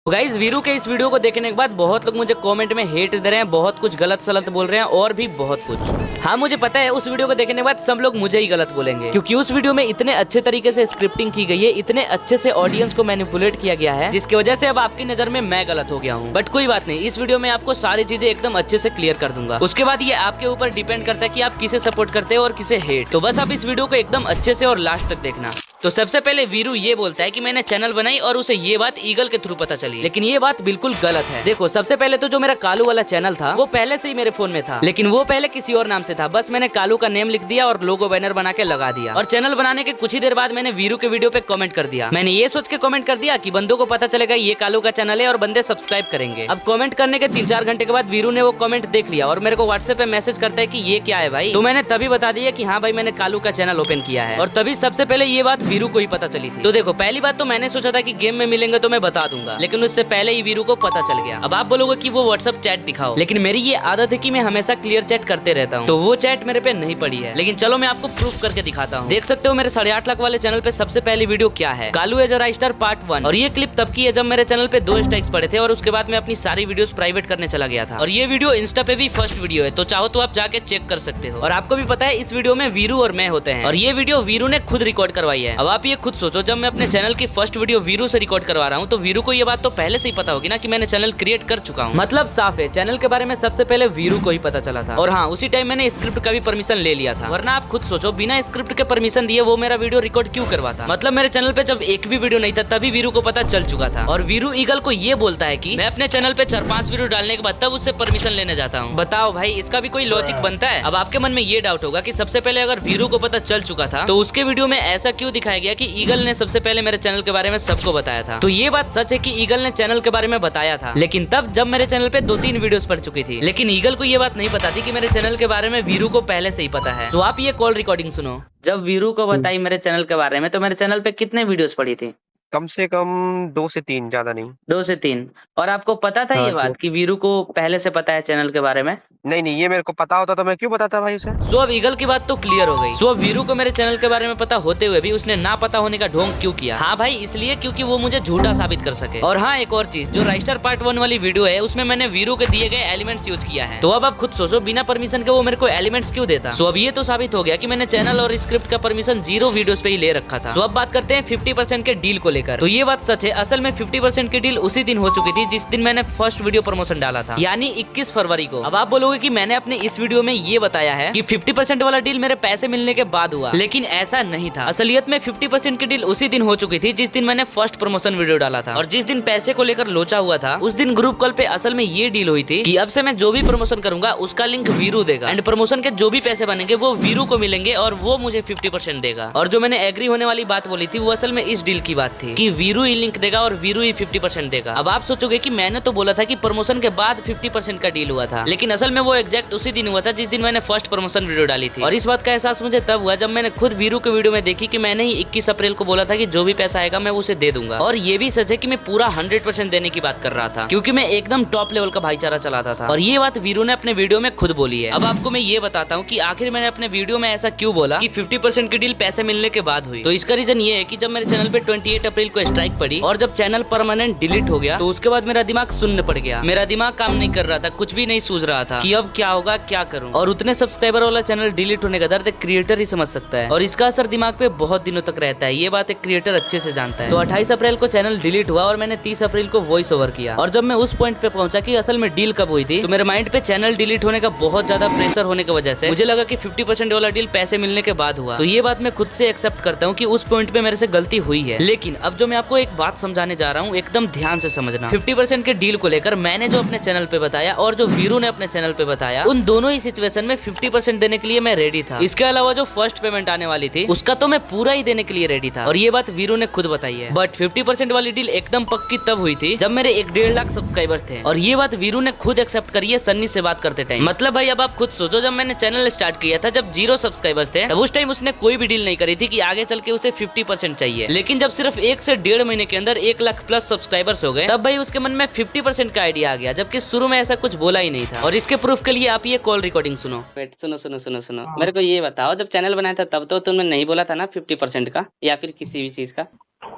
तो गाइस वीरू के इस वीडियो को देखने के बाद बहुत लोग मुझे कमेंट में हेट दे रहे हैं, बहुत कुछ गलत सलत बोल रहे हैं और भी बहुत कुछ। हाँ मुझे पता है उस वीडियो को देखने के बाद सब लोग मुझे ही गलत बोलेंगे, क्योंकि उस वीडियो में इतने अच्छे तरीके से स्क्रिप्टिंग की गई है, इतने अच्छे से ऑडियंस को मैनिपुलेट किया गया है, जिसकी वजह से अब आपकी नजर में मैं गलत हो गया हूँ। बट कोई बात नहीं, इस वीडियो में आपको सारी चीजें एकदम अच्छे से क्लियर कर दूंगा। उसके बाद ये आपके ऊपर डिपेंड करता है कि आप किसे सपोर्ट करते हैं और किसे हेट। तो बस आप इस वीडियो को एकदम अच्छे से और लास्ट तक देखना। तो सबसे पहले वीरू ये बोलता है कि मैंने चैनल बनाई और उसे ये बात ईगल के थ्रू पता चली, लेकिन ये बात बिल्कुल गलत है। देखो सबसे पहले तो जो मेरा कालू वाला चैनल था वो पहले से ही मेरे फोन में था, लेकिन वो पहले किसी और नाम से था। बस मैंने कालू का नेम लिख दिया और लोगो बैनर बना के लगा दिया, और चैनल बनाने के कुछ ही देर बाद मैंने वीरू के वीडियो पे कमेंट कर दिया। मैंने ये सोच के कमेंट कर दिया कि बंदों को पता चलेगा ये कालू का चैनल है और बंदे सब्सक्राइब करेंगे। अब कमेंट करने के 3-4 घंटे के बाद वीरू ने वो कमेंट देख लिया और मेरे को व्हाट्सएप पे मैसेज करता है कि ये क्या है भाई। तो मैंने तभी बता दिया कि हाँ भाई मैंने कालू का चैनल ओपन किया है, और तभी सबसे पहले ये बात वीरू को ही पता चली थी। तो देखो पहली बात तो मैंने सोचा था कि गेम में मिलेंगे तो मैं बता दूंगा, लेकिन उससे पहले ही वीरू को पता चल गया। अब आप बोलोगे कि वो व्हाट्सएप चैट दिखाओ, लेकिन मेरी ये आदत है कि मैं हमेशा क्लियर चैट करते रहता हूँ, तो वो चैट मेरे पे नहीं पड़ी है। लेकिन चलो मैं आपको प्रूफ करके दिखाता हूँ। देख सकते हो मेरे 8.5 लाख वाले चैनल पे सबसे पहली वीडियो क्या है, कालू एज अ राइस्टार पार्ट 1। और ये क्लिप तब की है जब मेरे चैनल पे 2 स्ट्राइक्स पड़े थे और उसके बाद मैं अपनी सारी वीडियोस प्राइवेट करने चला गया था। और ये वीडियो इंस्टा पे भी फर्स्ट वीडियो है, तो चाहो तो आप जाके चेक कर सकते हो। और आपको भी पता है इस वीडियो में वीरू और मैं होते हैं, और ये वीडियो वीरू ने खुद रिकॉर्ड करवाई है। अब आप ये खुद सोचो, जब मैं अपने चैनल की फर्स्ट वीडियो वीरू से रिकॉर्ड करवा रहा हूँ तो वीरू को ये बात तो पहले से ही पता होगी ना कि मैंने चैनल क्रिएट कर चुका हूँ। मतलब साफ है चैनल के बारे में सबसे पहले वीरू को ही पता चला था। और हाँ उसी टाइम मैंने स्क्रिप्ट का भी परमिशन ले लिया था, वरना आप खुद सोचो बिना स्क्रिप्ट के परमिशन दिए वो मेरा वीडियो रिकॉर्ड क्यों करवाता। मतलब मेरे चैनल पे जब एक भी वीडियो नहीं था तभी वीरू को पता चल चुका था। और वीरू ईगल को ये बोलता है कि मैं अपने चैनल पे 4-5 वीडियो डालने के बाद तब उससे परमिशन लेने जाता हूँ। बताओ भाई इसका भी कोई लॉजिक बनता है। अब आपके मन में ये डाउट होगा कि सबसे पहले अगर वीरू को पता चल चुका था तो उसके वीडियो में ऐसा क्यों दिखाया गया कि ईगल ने सबसे पहले मेरे चैनल के बारे में सबको बताया था। तो ये बात सच है कि ईगल ने चैनल के बारे में बताया था, लेकिन तब जब मेरे चैनल पे 2-3 वीडियोस पड़ चुकी थी। लेकिन ईगल को ये बात नहीं पता थी कि मेरे चैनल के बारे में वीरू को पहले से ही पता है। तो आप ये कॉल रिकॉर्डिंग सुनो। जब वीरू को बताई मेरे चैनल के बारे में तो मेरे चैनल पे कितने वीडियोस पड़ी थी? कम से कम 2 से 3, ज्यादा नहीं। 2 से 3। और आपको पता था ये बात कि वीरू को पहले से पता है चैनल के बारे में? नहीं, ये मेरे को पता होता तो मैं क्यों बताता भाई उसे। सो अब ईगल की बात तो क्लियर हो गई। सो अब वीरू को मेरे चैनल के बारे में पता होते हुए भी उसने ना पता होने का ढोंग क्यों किया? हाँ भाई इसलिए क्योंकि वो मुझे झूठा साबित कर सके। और हाँ एक और चीज, जो राइस्टार पार्ट 1 वाली वीडियो है उसमें मैंने वीरू के दिए गए एलिमेंट्स यूज किया है। तो अब आप खुद सोचो बिना परमिशन के वो मेरे को एलिमेंट्स क्यों देता? सो अब ये तो साबित हो गया कि मैंने चैनल और स्क्रिप्ट का परमिशन 0 वीडियोस पे ही ले रखा था। सो अब बात करते हैं 50% के डील को लेकर। तो ये बात सच है, असल में 50% की डील उसी दिन हो चुकी थी जिस दिन मैंने फर्स्ट वीडियो प्रमोशन डाला था, यानी 21 फरवरी को। अब आप बोलोगे कि मैंने अपने इस वीडियो में ये बताया है कि 50% वाला डील मेरे पैसे मिलने के बाद हुआ, लेकिन ऐसा नहीं था। असलियत में 50% की डील उसी दिन हो चुकी थी जिस दिन मैंने फर्स्ट प्रमोशन वीडियो डाला था। और जिस दिन पैसे को लेकर लोचा हुआ था उस दिन ग्रुप कॉल पे असल में ये डील हुई थी कि अब से मैं जो भी प्रमोशन करूंगा उसका लिंक वीरू देगा, एंड प्रमोशन के जो भी पैसे बनेंगे वो वीरू को मिलेंगे और वो मुझे 50% देगा। और जो मैंने एग्री होने वाली बात बोली थी वो असल में इस डील की बात थी कि वीरू ही लिंक देगा और वीरू ही 50% देगा। अब आप सोचोगे कि मैंने तो बोला था कि प्रमोशन के बाद 50% का डील हुआ था, लेकिन असल में वो एग्जैक्ट उसी दिन हुआ था जिस दिन मैंने फर्स्ट प्रमोशन वीडियो डाली थी। और इस बात का एहसास मुझे तब हुआ जब मैंने खुद वीरू के वीडियो में देखी कि मैंने ही 21 अप्रैल को बोला था कि जो भी पैसा आएगा मैं उसे दे दूंगा। और ये भी सच है कि मैं पूरा 100% देने की बात कर रहा था, क्योंकि मैं एकदम टॉप लेवल का भाईचारा चलाता था। और ये बात वीरू ने अपने वीडियो में खुद बोली है। अब आपको मैं ये बताता हूँ कि आखिर मैंने अपने वीडियो में ऐसा क्यों बोला कि 50% की डील पैसे मिलने के बाद हुई। तो इसका रीजन ये है कि जब मेरे चैनल पे 28 अप्रैल को स्ट्राइक पड़ी और जब चैनल परमानेंट डिलीट हो गया तो उसके बाद मेरा दिमाग शून्य पड़ गया। मेरा दिमाग काम नहीं कर रहा था, कुछ भी नहीं सूझ रहा था कि अब क्या होगा, क्या करूं। और उतने सब्सक्राइबर वाला चैनल डिलीट होने का दर्द एक क्रिएटर ही समझ सकता है, और इसका असर दिमाग पे बहुत दिनों तक रहता है। ये बात एक क्रिएटर अच्छे से जानता है। तो 28 अप्रैल को चैनल डिलीट हुआ और मैंने 30 अप्रैल को वॉइस ओवर किया। और जब मैं उस पॉइंट पे पहुंचा कि असल में डील कब हुई थी, तो मेरे माइंड पे चैनल डिलीट होने का बहुत ज्यादा प्रेशर होने की वजह से मुझे लगा कि 50% वाला डील पैसे मिलने के बाद हुआ। तो ये बात मैं खुद से एक्सेप्ट करता हूँ कि उस पॉइंट पे मेरे से गलती हुई है। लेकिन अब जो मैं आपको एक बात समझाने जा रहा हूँ एकदम ध्यान से समझना। 50% के डील को लेकर मैंने जो अपने चैनल पे बताया और जो वीरू ने अपने चैनल पे बताया, उन दोनों ही सिचुएशन में 50% देने के लिए मैं रेडी था। इसके अलावा जो फर्स्ट पेमेंट आने वाली थी उसका तो मैं पूरा ही देने के लिए रेडी था, और ये बात वीरू ने खुद बताई है। बट 50% वाली डील एकदम पक्की तब हुई थी जब मेरे 1.5 लाख सब्सक्राइबर्स थे, और ये बात वीरू ने खुद एक्सेप्ट करी है सन्नी से बात करते टाइम। मतलब भाई अब आप खुद सोचो, जब मैंने चैनल स्टार्ट किया था जब 0 सब्सक्राइबर्स थे, तब उस टाइम उसने कोई भी डील नहीं करी थी कि आगे चल के उसे 50% चाहिए। लेकिन जब सिर्फ 1 से 1.5 महीने के अंदर 1 लाख प्लस सब्सक्राइबर्स हो गए, तब भाई उसके मन में 50% का आइडिया आ गया, जबकि शुरू में ऐसा कुछ बोला ही नहीं था। और इसके प्रूफ के लिए आप ये कॉल रिकॉर्डिंग सुनो। वेट, सुनो। मेरे को ये बताओ, जब चैनल बनाया था तब तो तुमने नहीं बोला था ना 50% का या फिर किसी भी चीज का?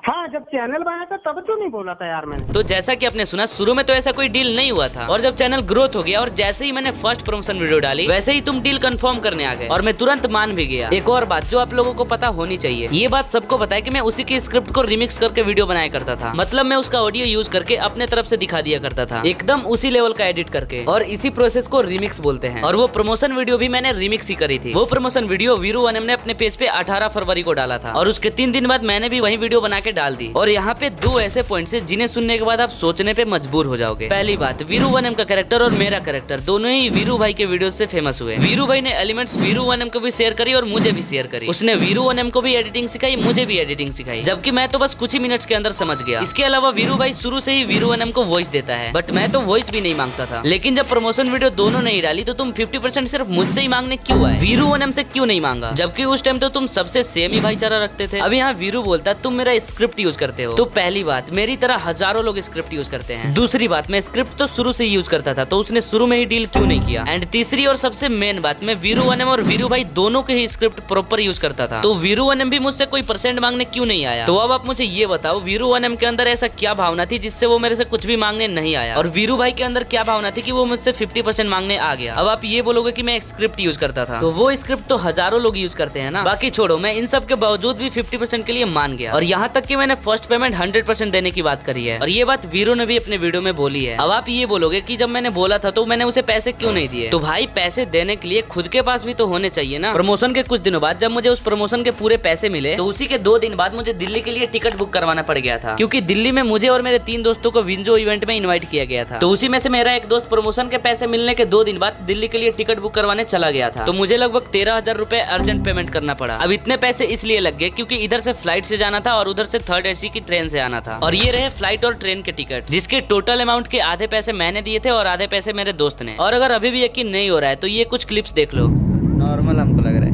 हाँ, जब चैनल बनाया था तब क्यों नहीं बोला था यार मैंने? तो जैसा कि आपने सुना, शुरू में तो ऐसा कोई डील नहीं हुआ था, और जब चैनल ग्रोथ हो गया और जैसे ही मैंने फर्स्ट प्रमोशन वीडियो डाली वैसे ही तुम डील कंफर्म करने आ गए और मैं तुरंत मान भी गया। एक और बात जो आप लोगों को पता होनी चाहिए, ये बात सबको पता है कि मैं उसी की स्क्रिप्ट को रिमिक्स करके वीडियो बनाया करता था। मतलब मैं उसका ऑडियो यूज करके अपने तरफ से दिखा दिया करता था, एकदम उसी लेवल का एडिट करके, और इसी प्रोसेस को रिमिक्स बोलते हैं। और वो प्रमोशन वीडियो भी मैंने रिमिक्स ही करी थी। वो प्रमोशन वीडियो वीरू वनम ने अपने पेज पे 18 फरवरी को डाला था और उसके 3 दिन बाद मैंने भी वही वीडियो बना के डाल दी। और यहाँ पे दो ऐसे पॉइंट्स हैं जिन्हें सुनने के बाद आप सोचने पे मजबूर हो जाओगे। पहली बात, वीरू वनम का कैरेक्टर और मेरा कैरेक्टर दोनों ही वीरू भाई के वीडियो से फेमस हुए। वीरू भाई ने एलिमेंट्स वीरू वनम को भी शेयर करी और मुझे भी शेयर करी। उसने वीरू वनम को भी एडिटिंग सिखाई, मुझे भी एडिटिंग सिखाई, जबकि मैं तो बस कुछ ही मिनट्स के अंदर समझ गया। इसके अलावा वीरू भाई शुरू से ही वीरू वनम को वॉइस देता है, बट मैं तो वॉइस भी नहीं मांगता था। लेकिन जब प्रमोशन वीडियो दोनों नहीं डाली तो तुम 50% सिर्फ मुझसे ही मांगने क्यों आए? वीरू वनम से क्यों नहीं मांगा? जबकि उस टाइम तो तुम सबसे सेम ही भाईचारा रखते थे। अब यहाँ वीरू बोलता तुम मेरा स्क्रिप्ट यूज करते हो। तो पहली बात, मेरी तरह हजारों लोग स्क्रिप्ट यूज करते हैं। दूसरी बात, मैं स्क्रिप्ट तो शुरू से यूज करता था, तो उसने शुरू में ही डील क्यों नहीं किया? एंड तीसरी और सबसे मेन बात, मैं वीरू वनम और वीरू भाई दोनों के ही स्क्रिप्ट प्रॉपर यूज करता था, तो वीरू वनम भी मुझसे कोई परसेंट मांगने क्यों नहीं आया? तो अब आप मुझे ये बताओ, वीरू वनम के अंदर ऐसा क्या भावना थी जिससे वो मेरे से कुछ भी मांगने नहीं आया, और वीरू भाई के अंदर क्या भावना थी कि वो मुझसे 50% मांगने आ गया? अब आप ये बोलोगे कि मैं एक स्क्रिप्ट यूज करता था, तो वो स्क्रिप्ट तो हजारों लोग यूज करते हैं ना। बाकी छोड़ो, मैं इन सब के बावजूद भी 50% के लिए मान गया, और यहाँ तक कि मैंने फर्स्ट पेमेंट 100% देने की बात करी है, और ये बात वीरू ने भी अपने वीडियो में बोली है। अब आप ये बोलोगे कि जब मैंने बोला था तो मैंने उसे पैसे क्यों नहीं दिए? तो भाई, पैसे देने के लिए खुद के पास भी तो होने चाहिए ना। प्रमोशन के कुछ दिनों बाद जब मुझे उस प्रमोशन के पूरे पैसे मिले, तो उसी के 2 दिन बाद मुझे दिल्ली के लिए टिकट बुक करवाना पड़ गया था, क्योंकि दिल्ली में मुझे और मेरे 3 दोस्तों को विंजो इवेंट में इनवाइट किया गया था। तो उसी में से मेरा एक दोस्त प्रमोशन के पैसे मिलने के 2 दिन बाद दिल्ली के लिए टिकट बुक करवाने चला गया था। तो मुझे लगभग 13,000 रुपए अर्जेंट पेमेंट करना पड़ा। अब इतने पैसे इसलिए लग गए क्योंकि इधर से फ्लाइट से जाना था और उधर से 3rd AC की ट्रेन से आना था, और ये रहे फ्लाइट और ट्रेन के टिकट, जिसके टोटल अमाउंट के आधे पैसे मैंने दिए थे और आधे पैसे मेरे दोस्त ने। और अगर अभी भी यकीन नहीं हो रहा है तो ये कुछ क्लिप्स देख लो। नॉर्मल हमको लग रहा है,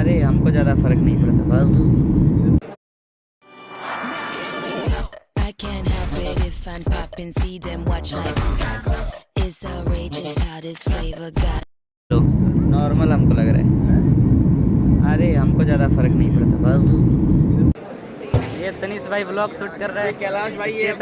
अरे हमको ज्यादा फर्क नहीं पड़ता बाबू। I can't help it if I'm popping, see them watch like it's outrageous how this flavor got. Normal हमको लग रहा है, अरे हमको ज्यादा फर्क नहीं पड़ता बाबू। ये तनीश भाई व्लॉग शूट कर रहा है, कैलाश भाई ये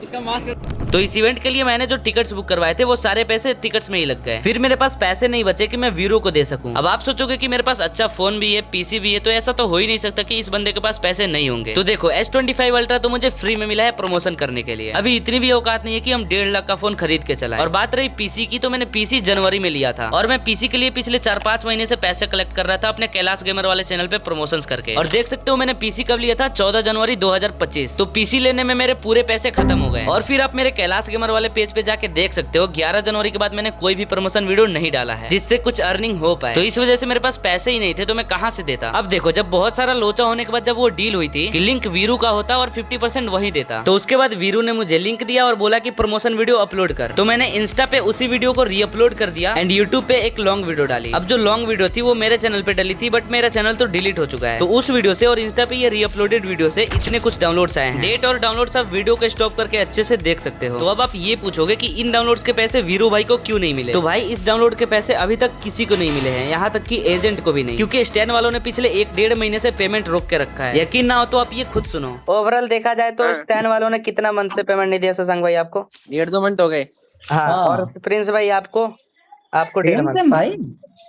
इसका मास्क। तो इस इवेंट के लिए मैंने जो टिकट्स बुक करवाए थे वो सारे पैसे टिकट्स में ही लग गए। फिर मेरे पास पैसे नहीं बचे कि मैं वीरू को दे सकूं। अब आप सोचोगे कि मेरे पास अच्छा फोन भी है, पीसी भी है, तो ऐसा तो हो ही नहीं सकता कि इस बंदे के पास पैसे नहीं होंगे। तो देखो, S25 अल्ट्रा तो मुझे फ्री में मिला है प्रमोशन करने के लिए। अभी इतनी भी औकात नहीं है कि हम 1.5 लाख का फोन खरीद के चलाएं। और बात रही पीसी की, तो मैंने पीसी जनवरी में लिया था, और मैं पीसी के लिए पिछले 4-5 महीने से पैसे कलेक्ट कर रहा था अपने कैलाश गेमर वाले चैनल पे प्रमोशंस करके। और देख सकते हो मैंने पीसी कब लिया था, 14 जनवरी 2025। तो पीसी लेने में मेरे पूरे पैसे खत्म हो गए। और फिर आप मेरे कैलाश गेमर वाले पेज पे जाके देख सकते हो, 11 जनवरी के बाद मैंने कोई भी प्रमोशन वीडियो नहीं डाला है जिससे कुछ अर्निंग हो पाए। तो इस वजह से मेरे पास पैसे ही नहीं थे, तो मैं कहां से देता? अब देखो, जब बहुत सारा लोचा होने के बाद जब वो डील हुई थी कि लिंक वीरू का होता और 50% वही देता, तो उसके बाद वीरू ने मुझे लिंक दिया और बोला कि प्रमोशन वीडियो अपलोड कर। तो मैंने इंस्टा पे उसी वीडियो को रीअपलोड कर दिया एंड यूट्यूब पे एक लॉन्ग वीडियो डाली। अब जो लॉन्ग वीडियो थी वो मेरे चैनल पे डली थी, बट मेरा चैनल तो डिलीट हो चुका है। तो उस वीडियो से और इंस्टा पे ये रीअपलोडेड वीडियो से इतने कुछ डाउनलोड्स आए हैं। डेट और डाउनलोड्स आप वीडियो को स्टॉप करके अच्छे से देख सकते हो। तो अब आप ये पूछोगे कि इन डाउनलोड्स के पैसे वीरू भाई को क्यों नहीं मिले? तो भाई, इस डाउनलोड के पैसे अभी तक किसी को नहीं मिले हैं, यहाँ तक कि एजेंट को भी नहीं, क्योंकि स्टैन वालों ने पिछले 1-1.5 महीने से पेमेंट रोक के रखा है। यकीन ना हो तो आप ये खुद सुनो। ओवरऑल देखा जाए तो स्टैन वालों ने कितना मंथ से पेमेंट नहीं दिया शशांक भाई आपको? 1.5-2 मंथ हो गए। हाँ, और प्रिंस भाई आपको 1.5 मंथ भाई,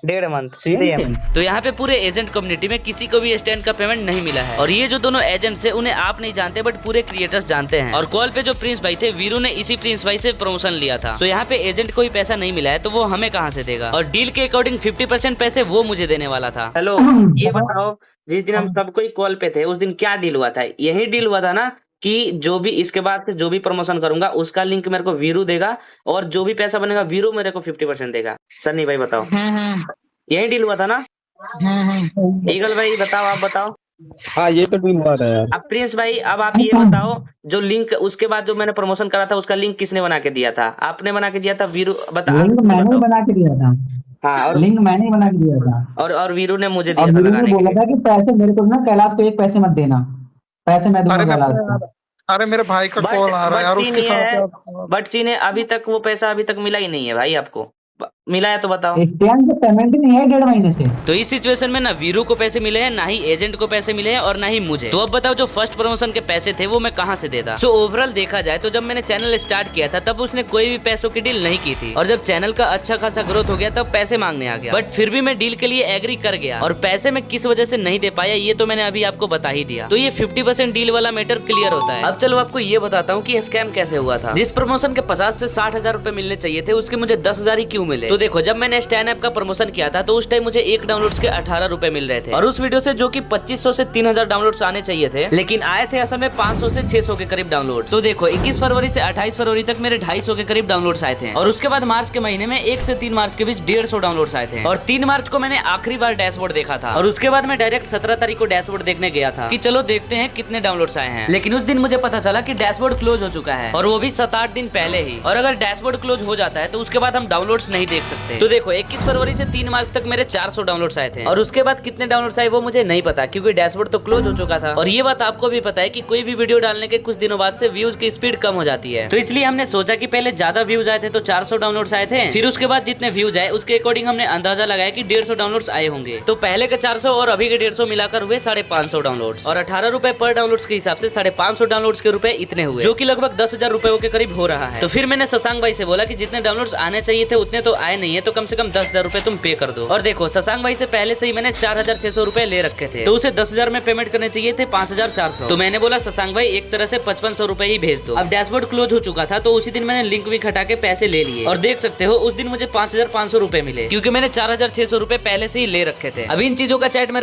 1.5 मंथ सेम। तो यहाँ पे पूरे एजेंट कम्युनिटी में किसी को भी स्टैंड का पेमेंट नहीं मिला है। और ये जो दोनों एजेंट्स हैं उन्हें आप नहीं जानते, बट पूरे क्रिएटर्स जानते हैं। और कॉल पे जो प्रिंस भाई थे, वीरू ने इसी प्रिंस भाई से प्रमोशन लिया था। तो यहाँ पे एजेंट को ही पैसा नहीं मिला है, तो वो हमें कहाँ से देगा? और डील के अकॉर्डिंग 50% पैसे वो मुझे देने वाला था। हेलो, ये बताओ, जिस दिन हम सबको ही कॉल पे थे उस दिन क्या डील हुआ था? यही डील हुआ था ना कि जो भी इसके बाद से जो भी प्रमोशन करूंगा उसका लिंक मेरे को वीरू देगा, और जो भी पैसा बनेगा वीरू मेरे को 50% देगा। सन्नी भाई बताओ, यही डील हुआ था ना? ईगल भाई बताओ, आप बताओ। हाँ, ये तो डील हुआ था यार। अब प्रिंस भाई, अब आप ये बताओ, जो लिंक उसके बाद जो मैंने प्रमोशन करा था उसका लिंक किसने बना के दिया था? आपने बना के दिया था? वीरू बता। लिंक मैंने बना के दिया था। हाँ, और लिंक मैंने बना के दिया था। और वीरू ने मुझे और दिया था वीरू ने लगाने बोला के था कि पैसे मेरे को ना, कैलाश को 1 पैसे मत देना, पैसे मैं दूंगा कैलाश को। अरे मेरे भाई का कॉल आ रहा है यार, उसके साथ बट चीने अभी तक वो पैसा अभी तक मिला ही नहीं है भाई आपको। मिला है तो बताओ। स्टैंड पे पेमेंट नहीं है 1.5 महीने से। तो इस सिचुएशन में ना वीरू को पैसे मिले हैं, ना ही एजेंट को पैसे मिले हैं और ना ही मुझे। तो अब बताओ जो फर्स्ट प्रमोशन के पैसे थे वो मैं कहाँ से देता। सो ओवरऑल देखा जाए तो जब मैंने चैनल स्टार्ट किया था तब उसने कोई भी पैसों की डील नहीं की थी, और जब चैनल का अच्छा खासा ग्रोथ हो गया तब पैसे मांगने आ गया। बट फिर भी मैं डील के लिए एग्री कर गया, और पैसे मैं किस वजह से नहीं दे पाया ये तो मैंने अभी आपको बता ही दिया। तो ये 50% डील वाला मैटर क्लियर होता है। अब चलो आपको ये बताता हूँ कि स्कैम कैसे हुआ था। जिस प्रमोशन के 50 से 60,000 रुपए मिलने चाहिए थे उसके मुझे 10,000 ही क्यों मिले। तो देखो, जब मैंने स्टैन ऐप का प्रमोशन किया था तो उस टाइम मुझे एक डाउनलोड्स के 18 रुपए मिल रहे थे, और उस वीडियो से जो कि 2500 से 3000 डाउनलोड्स आने चाहिए थे, लेकिन आए थे असल में 500 से 600 के करीब डाउनलोड। तो देखो 21 फरवरी से 28 फरवरी तक मेरे 250 के करीब डाउनलोड्स आए थे, और उसके बाद मार्च के महीने में 1 से 3 मार्च के बीच 150 डाउनलोड्स आए थे, और 3 मार्च को मैंने आखिरी बार डैशबोर्ड देखा था, और उसके बाद मैं डायरेक्ट 17 तारीख को डैशबोर्ड देखने गया था कि चलो देखते हैं कितने डाउनलोड्स आए हैं। लेकिन उस दिन मुझे पता चला कि डैशबोर्ड क्लोज हो चुका है, और वो भी 7-8 दिन पहले ही। और अगर डैशबोर्ड क्लोज हो जाता है तो उसके बाद हम डाउनलोड्स नहीं देख सकते। तो देखो 21 फरवरी से 3 मार्च तक मेरे 400 डाउनलोड्स आए थे, और उसके बाद कितने डाउनलोड्स आए वो मुझे नहीं पता क्योंकि डैशबोर्ड तो क्लोज हो चुका था। और ये बात आपको भी पता है कि कोई भी वीडियो डालने के कुछ दिनों बाद से व्यूज की स्पीड कम हो जाती है। तो इसलिए हमने सोचा कि पहले ज्यादा व्यूज आए थे तो 400 डाउनलोड्स आए थे, फिर उसके बाद जितने व्यूज आए उसके अकॉर्डिंग हमने अंदाजा लगाया कि 150 डाउनलोड्स आए होंगे। तो पहले के 400 और अभी के 150 मिलाकर हुए 550 डाउनलोड्स, और 18 रुपए पर डाउनलोड्स के हिसाब से 550 डाउनलोड्स के रुपए इतने हुए, जो कि लगभग 10,000 रुपए के करीब हो रहा है। तो फिर मैंने शशांक भाई से बोला कि जितने डाउनलोड्स आने चाहिए थे उतने तो आए नहीं है, तो कम से कम 10,000 रुपए तुम पे कर दो। और देखो शशांक भाई से पहले से ही मैंने 4,600 रुपए ले रखे थे, तो उसे 10,000 में पेमेंट करने चाहिए थे 5,400। तो मैंने बोला शशांक भाई एक तरह से 5500 रुपए ही भेज दो। अब डैशबोर्ड क्लोज हो चुका था तो उसी दिन मैंने लिंक भी हटा के पैसे ले लिए, और देख सकते हो उस दिन मुझे 5,500 रुपए मिले क्योंकि मैंने 4,600 रुपए पहले से ही ले रखे थे। अभी इन चीजों का चैट में